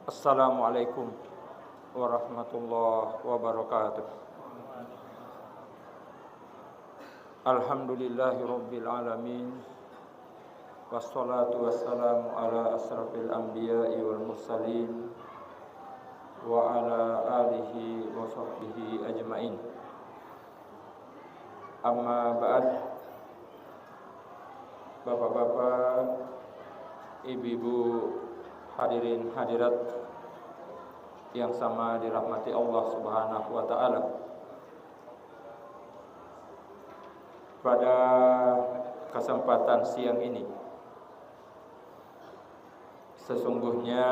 Assalamualaikum warahmatullahi wabarakatuh. Alhamdulillahi rabbil alamin. Wassalatu wassalamu ala asrafil anbiya'i wal mursalin wa ala alihi wa sahbihi ajmain. Amma ba'd. Bapak-bapak, ibu-ibu, hadirin hadirat yang sama dirahmati Allah Subhanahu wa taala. Pada kesempatan siang ini sesungguhnya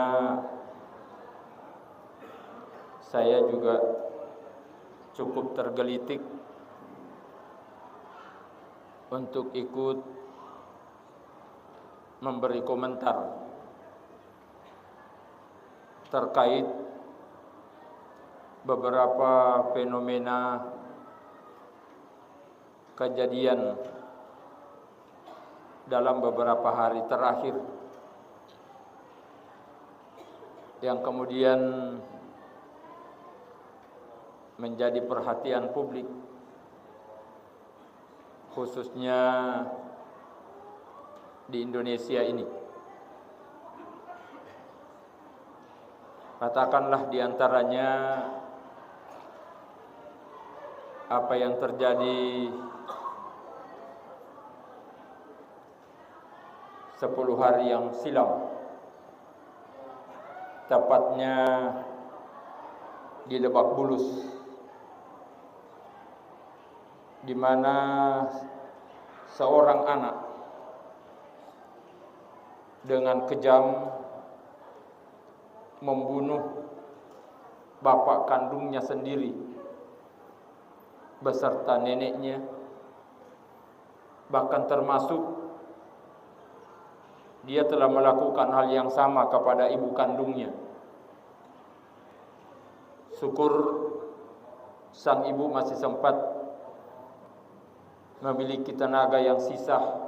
saya juga cukup tergelitik untuk ikut memberi komentar terkait beberapa fenomena kejadian dalam beberapa hari terakhir yang kemudian menjadi perhatian publik, khususnya di Indonesia ini. Katakanlah diantaranya apa yang terjadi 10 hari yang silam, tepatnya di Lebak Bulus, di mana seorang anak dengan kejam membunuh bapak kandungnya sendiri beserta neneknya, bahkan termasuk dia telah melakukan hal yang sama kepada ibu kandungnya. Syukur sang ibu masih sempat memiliki tenaga yang sisa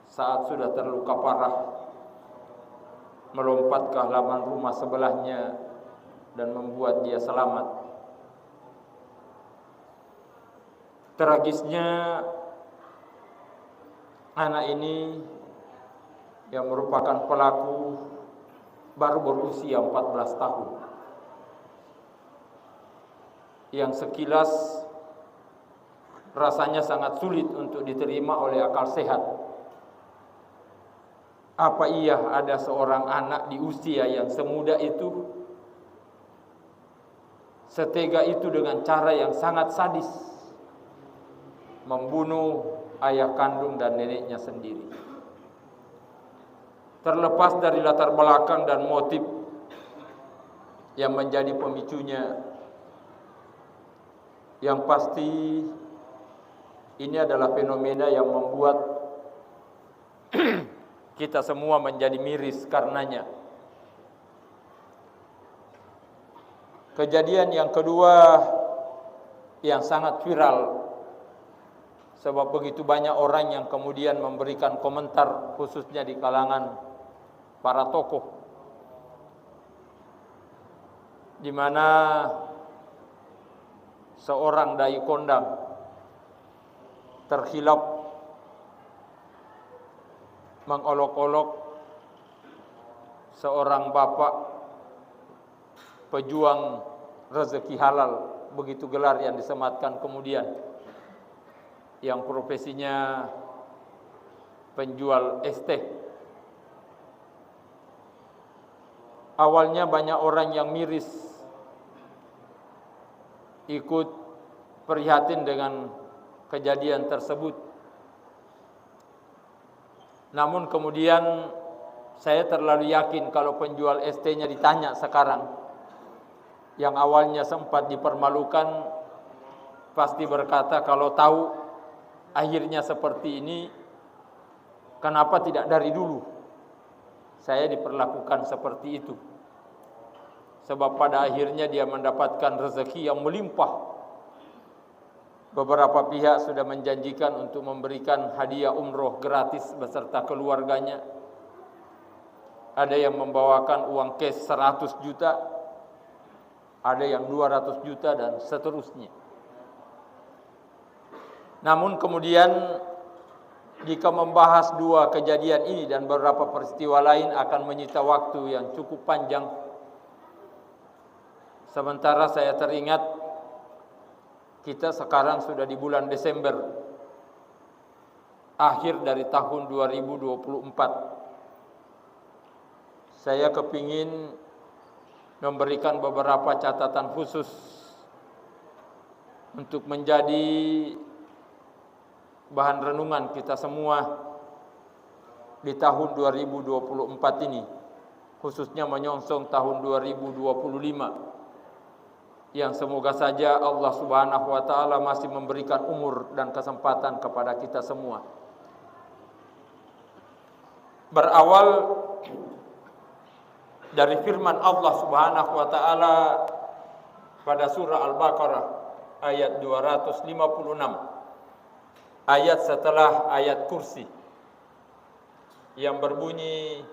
saat sudah terluka parah, melompat ke halaman rumah sebelahnya dan membuat dia selamat. Tragisnya, anak ini yang merupakan pelaku baru berusia 14 tahun, yang sekilas rasanya sangat sulit untuk diterima oleh akal sehat. Apa iya ada seorang anak di usia yang semuda itu, setega itu dengan cara yang sangat sadis membunuh ayah kandung dan neneknya sendiri. Terlepas dari latar belakang dan motif yang menjadi pemicunya, yang pasti ini adalah fenomena yang membuat kita semua menjadi miris karenanya. Kejadian yang kedua yang sangat viral, sebab begitu banyak orang yang kemudian memberikan komentar, khususnya di kalangan para tokoh, di mana seorang dai kondang terkhilaf mengolok-olok seorang bapak pejuang rezeki halal, begitu gelar yang disematkan kemudian, yang profesinya penjual es teh. Awalnya banyak orang yang miris, ikut prihatin dengan kejadian tersebut. Namun kemudian saya terlalu yakin kalau penjual es teh-nya ditanya sekarang, yang awalnya sempat dipermalukan, pasti berkata kalau tahu akhirnya seperti ini, kenapa tidak dari dulu saya diperlakukan seperti itu. Sebab pada akhirnya dia mendapatkan rezeki yang melimpah. Beberapa pihak sudah menjanjikan untuk memberikan hadiah umroh gratis beserta keluarganya. Ada yang membawakan uang cash 100 juta, ada yang 200 juta dan seterusnya. Namun kemudian jika membahas dua kejadian ini dan beberapa peristiwa lain akan menyita waktu yang cukup panjang. Sementara saya teringat kita sekarang sudah di bulan Desember, akhir dari tahun 2024. Saya kepingin memberikan beberapa catatan khusus untuk menjadi bahan renungan kita semua di tahun 2024 ini, khususnya menyongsong tahun 2025 yang semoga saja Allah Subhanahu wa taala masih memberikan umur dan kesempatan kepada kita semua. Berawal dari firman Allah Subhanahu wa taala pada surah Al-Baqarah ayat 256, ayat setelah ayat kursi yang berbunyi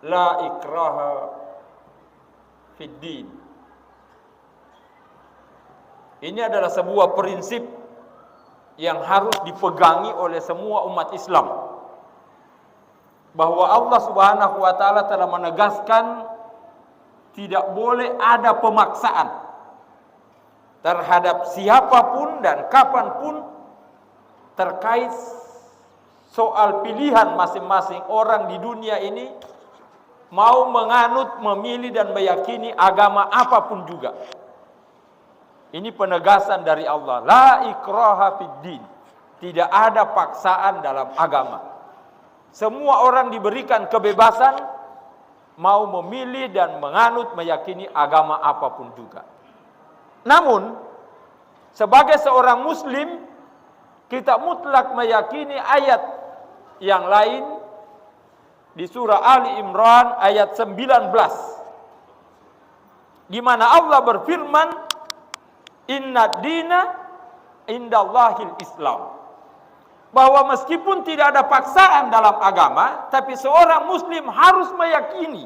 la ikraha fid din. Ini adalah sebuah prinsip yang harus dipegangi oleh semua umat Islam, bahwa Allah Subhanahu wa taala telah menegaskan tidak boleh ada pemaksaan terhadap siapapun dan kapanpun terkait soal pilihan masing-masing orang di dunia ini mau menganut, memilih dan meyakini agama apapun juga. Ini penegasan dari Allah, la ikraha fid din. Tidak ada paksaan dalam agama. Semua orang diberikan kebebasan mau memilih dan menganut, meyakini agama apapun juga. Namun, sebagai seorang muslim, kita mutlak meyakini ayat yang lain di surah Ali Imran ayat 19, di mana Allah berfirman, inna dina indallahil Islam. Bahwa meskipun tidak ada paksaan dalam agama, tapi seorang muslim harus meyakini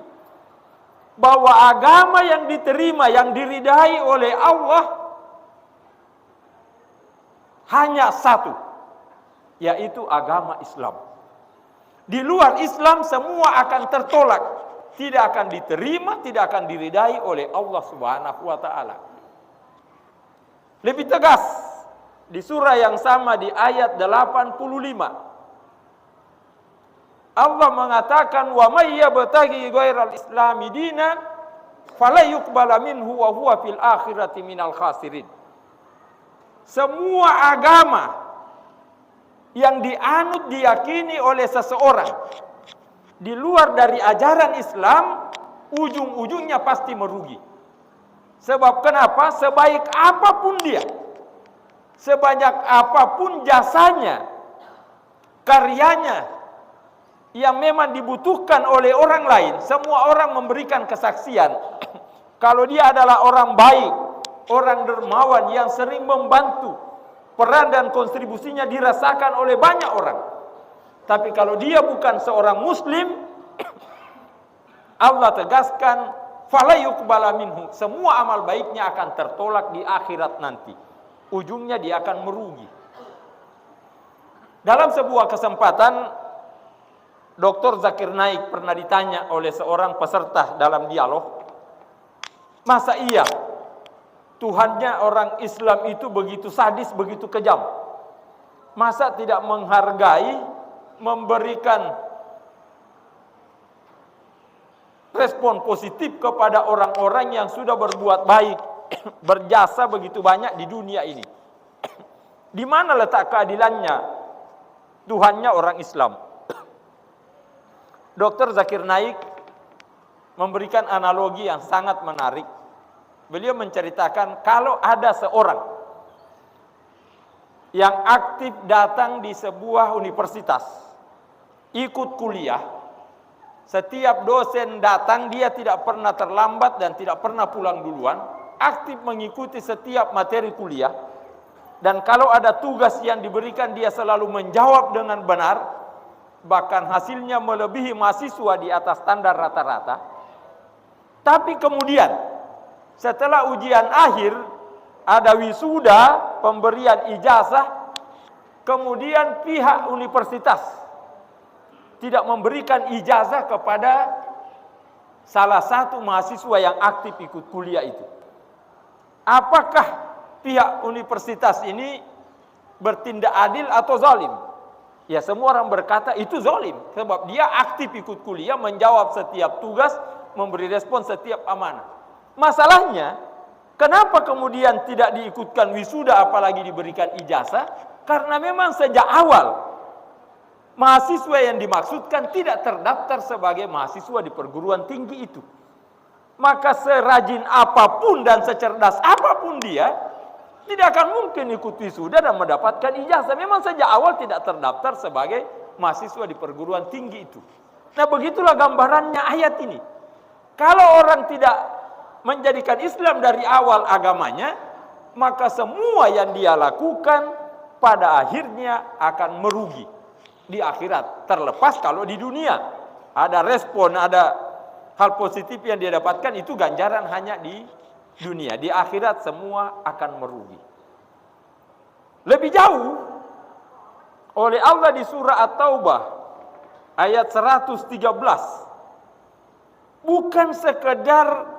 bahwa agama yang diterima, yang diridai oleh Allah hanya satu, yaitu agama Islam. Di luar Islam semua akan tertolak, tidak akan diterima, tidak akan diridai oleh Allah Subhanahu wa taala. Lebih tegas di surah yang sama di ayat 85, Allah mengatakan, wa may yabtaghi ghairal islami dinan fala yuqbala minhu wa huwa fil akhirati minal khasirin. Semua agama yang dianut, diyakini oleh seseorang di luar dari ajaran Islam, ujung-ujungnya pasti merugi. Sebab kenapa? Sebaik apapun dia, sebanyak apapun jasanya, karyanya yang memang dibutuhkan oleh orang lain, semua orang memberikan kesaksian kalau dia adalah orang baik, orang dermawan yang sering membantu, peran dan kontribusinya dirasakan oleh banyak orang. Tapi kalau dia bukan seorang muslim, Allah tegaskan, fala yuqbala minhu, semua amal baiknya akan tertolak di akhirat nanti. Ujungnya dia akan merugi. Dalam sebuah kesempatan, Dr. Zakir Naik pernah ditanya oleh seorang peserta dalam dialog, masa iya Tuhannya orang Islam itu begitu sadis, begitu kejam? Masa tidak menghargai, memberikan respon positif kepada orang-orang yang sudah berbuat baik, berjasa begitu banyak di dunia ini? Di mana letak keadilannya? Tuhannya orang Islam. Dr. Zakir Naik memberikan analogi yang sangat menarik. Beliau menceritakan kalau ada seorang yang aktif datang di sebuah universitas, ikut kuliah, setiap dosen datang dia tidak pernah terlambat dan tidak pernah pulang duluan, aktif mengikuti setiap materi kuliah, dan kalau ada tugas yang diberikan dia selalu menjawab dengan benar, bahkan hasilnya melebihi mahasiswa di atas standar rata-rata. Tapi kemudian setelah ujian akhir ada wisuda, pemberian ijazah, kemudian pihak universitas tidak memberikan ijazah kepada salah satu mahasiswa yang aktif ikut kuliah itu. Apakah pihak universitas ini bertindak adil atau zalim? Ya, semua orang berkata itu zalim, sebab dia aktif ikut kuliah, menjawab setiap tugas, memberi respon setiap amanah. Masalahnya, kenapa kemudian tidak diikutkan wisuda apalagi diberikan ijazah? Karena memang sejak awal mahasiswa yang dimaksudkan tidak terdaftar sebagai mahasiswa di perguruan tinggi itu. Maka serajin apapun dan secerdas apapun dia, tidak akan mungkin ikut wisuda dan mendapatkan ijazah. Memang sejak awal tidak terdaftar sebagai mahasiswa di perguruan tinggi itu. Nah, begitulah gambarannya ayat ini. Kalau orang tidak menjadikan Islam dari awal agamanya, maka semua yang dia lakukan pada akhirnya akan merugi di akhirat. Terlepas kalau di dunia ada respon, ada hal positif yang dia dapatkan, itu ganjaran hanya di dunia. Di akhirat semua akan merugi. Lebih jauh, oleh Allah di surah At-Taubah ayat 113, bukan sekedar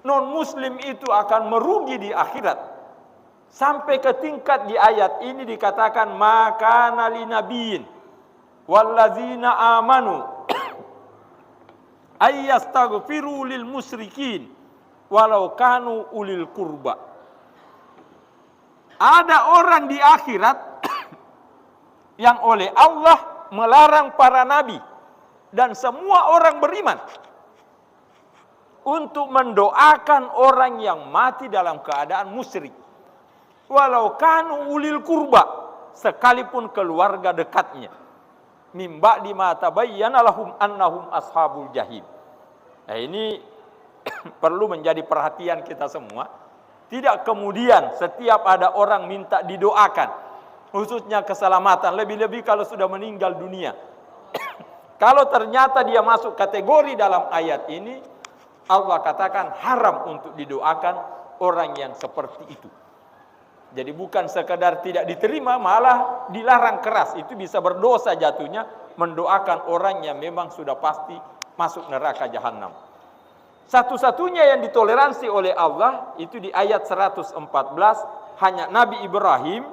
non-muslim itu akan merugi di akhirat, sampai ke tingkat di ayat ini dikatakan maka nali nabiyin wallazina amanu ayyastaghfiru lil musyrikin walau kanu ulil kurba. Ada orang di akhirat yang oleh Allah melarang para nabi dan semua orang beriman untuk mendoakan orang yang mati dalam keadaan musyrik, walau kanu ulil kurba, sekalipun keluarga dekatnya, mim ba'di ma tabayyana lahum annahum ashabul jahim. Nah, ini perlu menjadi perhatian kita semua. Tidak kemudian setiap ada orang minta didoakan, khususnya keselamatan, lebih-lebih kalau sudah meninggal dunia. Kalau ternyata dia masuk kategori dalam ayat ini, Allah katakan haram untuk didoakan orang yang seperti itu. Jadi bukan sekadar tidak diterima, malah dilarang keras. Itu bisa berdosa jatuhnya mendoakan orang yang memang sudah pasti masuk neraka jahanam. Satu-satunya yang ditoleransi oleh Allah itu di ayat 114 hanya Nabi Ibrahim,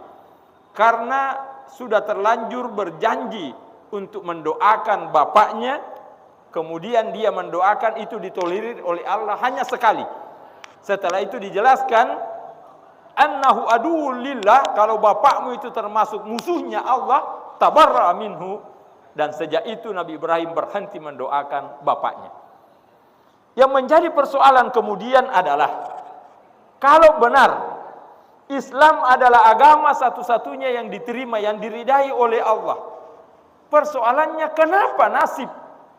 karena sudah terlanjur berjanji untuk mendoakan bapaknya, kemudian dia mendoakan, itu ditolerir oleh Allah hanya sekali. Setelah itu dijelaskan annahu aduwwul lillah, kalau bapakmu itu termasuk musuhnya Allah, tabarra minhu, dan sejak itu Nabi Ibrahim berhenti mendoakan bapaknya. Yang menjadi persoalan kemudian adalah, kalau benar Islam adalah agama satu-satunya yang diterima, yang diridai oleh Allah, persoalannya kenapa nasib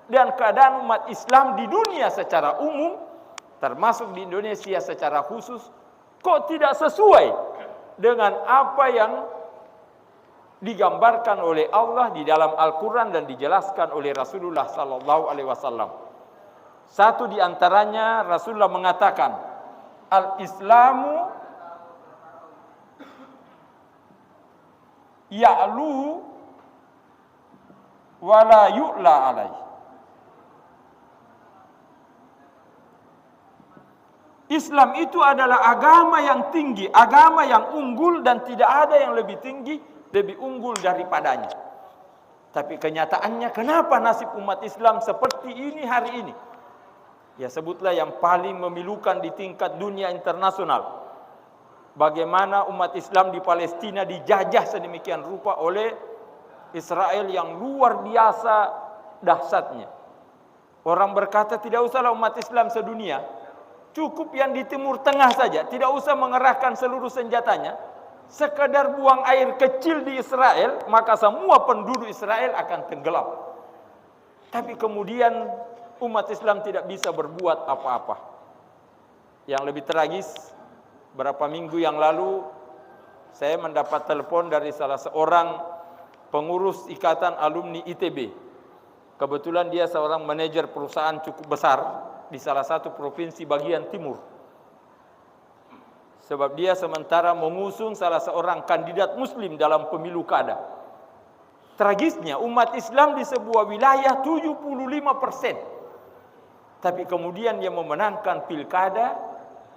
dan keadaan umat Islam di dunia secara umum, termasuk di Indonesia secara khusus, kok tidak sesuai dengan apa yang digambarkan oleh Allah di dalam Al-Quran dan dijelaskan oleh Rasulullah SAW. Satu di antaranya Rasulullah mengatakan, al-Islamu ya'lu wa la yu'la alaih. Islam itu adalah agama yang tinggi, agama yang unggul, dan tidak ada yang lebih tinggi, lebih unggul daripadanya. Tapi kenyataannya kenapa nasib umat Islam seperti ini hari ini? Ya, sebutlah yang paling memilukan di tingkat dunia internasional. Bagaimana umat Islam di Palestina dijajah sedemikian rupa oleh Israel yang luar biasa dahsyatnya. Orang berkata tidak usahlah umat Islam sedunia, cukup yang di Timur Tengah saja, tidak usah mengerahkan seluruh senjatanya, sekedar buang air kecil di Israel, maka semua penduduk Israel akan tenggelam. Tapi kemudian umat Islam tidak bisa berbuat apa-apa. Yang lebih tragis, berapa minggu yang lalu saya mendapat telepon dari salah seorang pengurus Ikatan Alumni ITB. Kebetulan dia seorang manajer perusahaan cukup besar di salah satu provinsi bagian timur. Sebab dia sementara mengusung salah seorang kandidat muslim dalam pemilu kada. Tragisnya umat Islam di sebuah wilayah 75%. Tapi kemudian yang memenangkan pilkada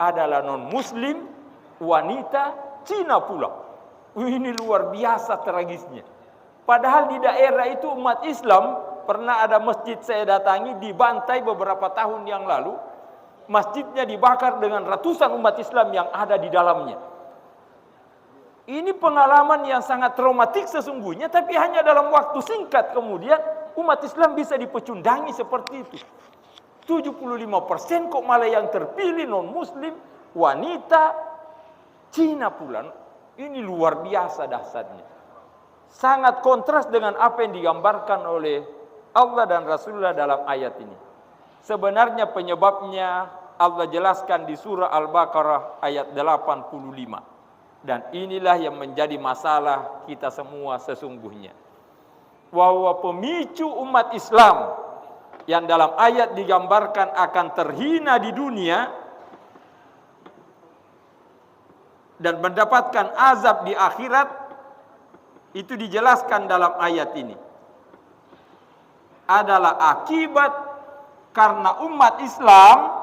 adalah non-muslim, wanita, Cina pula. Ini luar biasa tragisnya. Padahal di daerah itu umat Islam, pernah ada masjid saya datangi dibantai beberapa tahun yang lalu. Masjidnya dibakar dengan ratusan umat Islam yang ada di dalamnya. Ini pengalaman yang sangat traumatik sesungguhnya, tapi hanya dalam waktu singkat kemudian umat Islam bisa dipecundangi seperti itu. 75% kok malah yang terpilih non-muslim, wanita, Cina pula. Ini luar biasa dahsyatnya. Sangat kontras dengan apa yang digambarkan oleh Allah dan Rasulullah dalam ayat ini. Sebenarnya penyebabnya Allah jelaskan di surah Al-Baqarah ayat 85. Dan inilah yang menjadi masalah kita semua sesungguhnya. Bahwa pemicu umat Islam yang dalam ayat digambarkan akan terhina di dunia dan mendapatkan azab di akhirat, itu dijelaskan dalam ayat ini adalah akibat karena umat Islam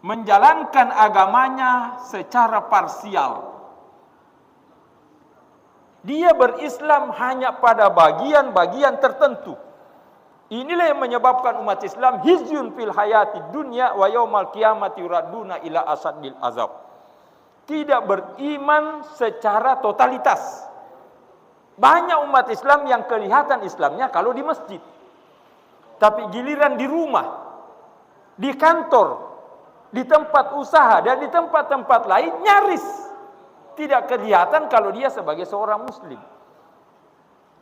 menjalankan agamanya secara parsial. Dia berislam hanya pada bagian-bagian tertentu. Inilah yang menyebabkan umat Islam hizyun fil hayati dunya wa yaumal qiyamati yuraduna ila asadil azab. Tidak beriman secara totalitas. Banyak umat Islam yang kelihatan Islamnya kalau di masjid. Tapi giliran di rumah, di kantor, di tempat usaha dan di tempat-tempat lain nyaris tidak kelihatan kalau dia sebagai seorang muslim.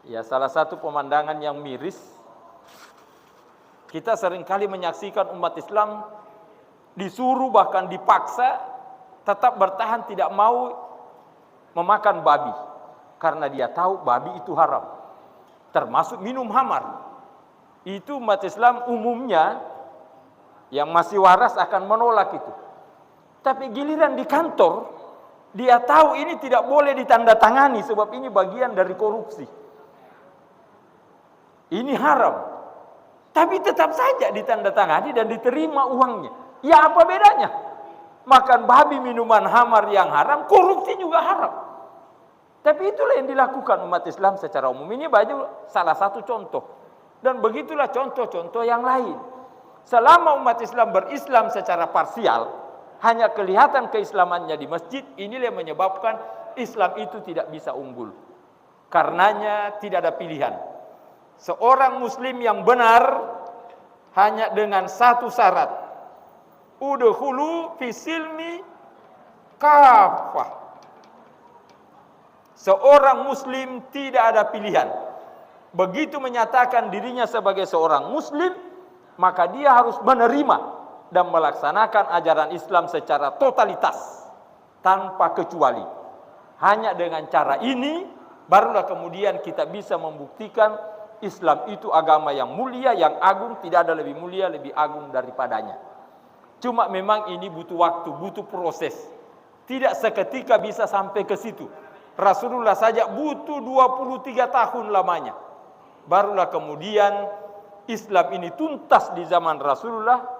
Ya, salah satu pemandangan yang miris, kita seringkali menyaksikan umat Islam disuruh bahkan dipaksa tetap bertahan tidak mau memakan babi karena dia tahu babi itu haram, termasuk minum khamar. Itu umat Islam umumnya yang masih waras akan menolak itu. Tapi giliran di kantor, dia tahu ini tidak boleh ditandatangani sebab ini bagian dari korupsi. Ini haram. Tapi tetap saja ditandatangani dan diterima uangnya. Ya apa bedanya? Makan babi, minuman khamar yang haram, korupsi juga haram. Tapi itulah yang dilakukan umat Islam secara umum. Ini baru salah satu contoh. Dan begitulah contoh-contoh yang lain. Selama umat Islam berislam secara parsial, hanya kelihatan keislamannya di masjid, inilah yang menyebabkan Islam itu tidak bisa unggul. Karenanya tidak ada pilihan. Seorang muslim yang benar hanya dengan satu syarat. Udkhulu fi silmi kafah. Seorang muslim tidak ada pilihan. Begitu menyatakan dirinya sebagai seorang muslim, maka dia harus menerima dan melaksanakan ajaran Islam secara totalitas tanpa kecuali. Hanya dengan cara ini barulah kemudian kita bisa membuktikan Islam itu agama yang mulia, yang agung, tidak ada lebih mulia, lebih agung daripadanya. Cuma memang ini butuh waktu, butuh proses. Tidak seketika bisa sampai ke situ. Rasulullah saja butuh 23 tahun lamanya. Barulah kemudian Islam ini tuntas di zaman Rasulullah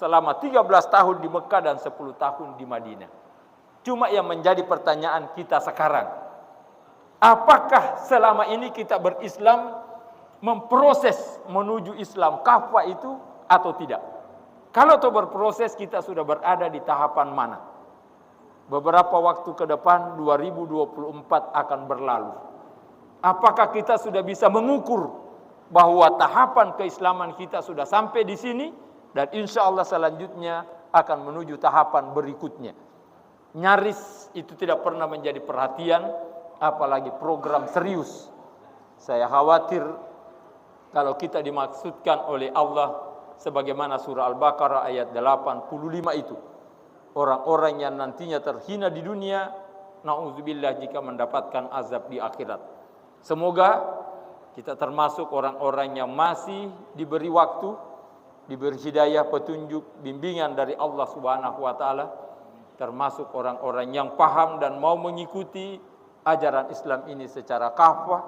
selama 13 tahun di Mekah dan 10 tahun di Madinah. Cuma yang menjadi pertanyaan kita sekarang, apakah selama ini kita berislam memproses menuju Islam kafah itu atau tidak? Kalau itu berproses, kita sudah berada di tahapan mana? Beberapa waktu ke depan 2024 akan berlalu. Apakah kita sudah bisa mengukur bahwa tahapan keislaman kita sudah sampai di sini? Dan insya Allah selanjutnya akan menuju tahapan berikutnya. Nyaris itu tidak pernah menjadi perhatian, apalagi program serius. Saya khawatir kalau kita dimaksudkan oleh Allah sebagaimana surah Al-Baqarah ayat 85 itu. orang-orang yang nantinya terhina di dunia, na'udzubillah jika mendapatkan azab di akhirat. Semoga kita termasuk orang-orang yang masih diberi waktu, diberi hidayah, petunjuk, bimbingan dari Allah Subhanahu wa taala, termasuk orang-orang yang paham dan mau mengikuti ajaran Islam ini secara kafah,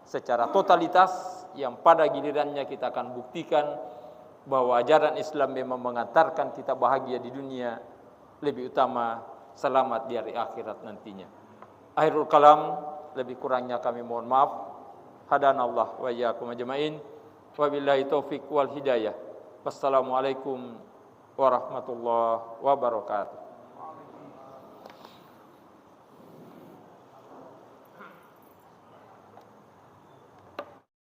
secara totalitas, yang pada gilirannya kita akan buktikan bahwa ajaran Islam memang mengantarkan kita bahagia di dunia, lebih utama selamat di hari akhirat nantinya. Akhirul kalam, lebih kurangnya kami mohon maaf. Hadanallah wa iyyakum ajmain. Wabillahi taufik wal hidayah. Wassalamualaikum warahmatullahi wabarakatuh.